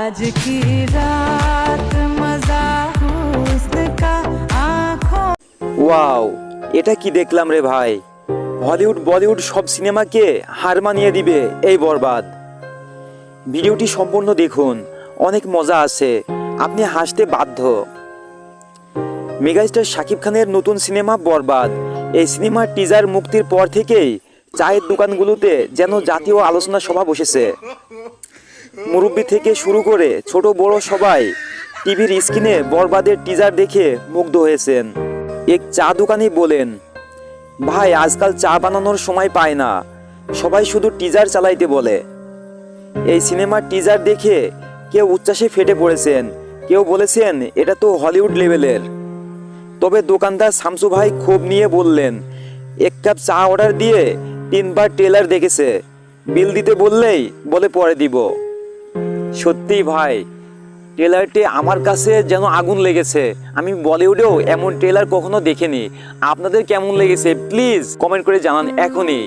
आज की रात मजा हुस्न का आँखों। ওয়াও, এটা কি দেখলাম রে ভাই! হলিউড বলিউড সব সিনেমাকে হার মানিয়ে দিবে এই বরবাদ। ভিডিওটি সম্পূর্ণ দেখুন, অনেক মজা আছে, আপনি হাসতে বাধ্য। মেগাস্টার শাকিব খানের নতুন সিনেমা বরবাদ। এই সিনেমার টিজার মুক্তির পর থেকেই চায়ের দোকানগুলোতে যেন জাতীয় আলোচনা সভা বসেছে। মুরব্বি থেকে শুরু করে ছোট বড় সবাই টিভির স্ক্রিনে বরবাদের টিজার দেখে মুগ্ধ হয়েছেন। এক চা দোকানি বলেন, ভাই আজকাল চা বানানোর সময় পায় না, সবাই শুধু টিজার চালাইতে বলে। এই সিনেমার টিজার দেখে কেউ উচ্ছ্বাসে ফেটে পড়েছেন, কেউ বলেছেন এটা তো হলিউড লেভেলের। তবে দোকানদার শামসু ভাই ক্ষোভ নিয়ে বললেন, এক কাপ চা অর্ডার দিয়ে 3 বার ট্রেলার দেখেছে, বিল দিতে বললেই বলে পরে দিব। সত্যি ভাই, ট্রেলারটি আমার কাছে যেন আগুন লেগেছে। আমি বলিউডেও এমন ট্রেলার কখনো দেখিনি। আপনাদের কেমন লেগেছে প্লিজ কমেন্ট করে জানান এখনই।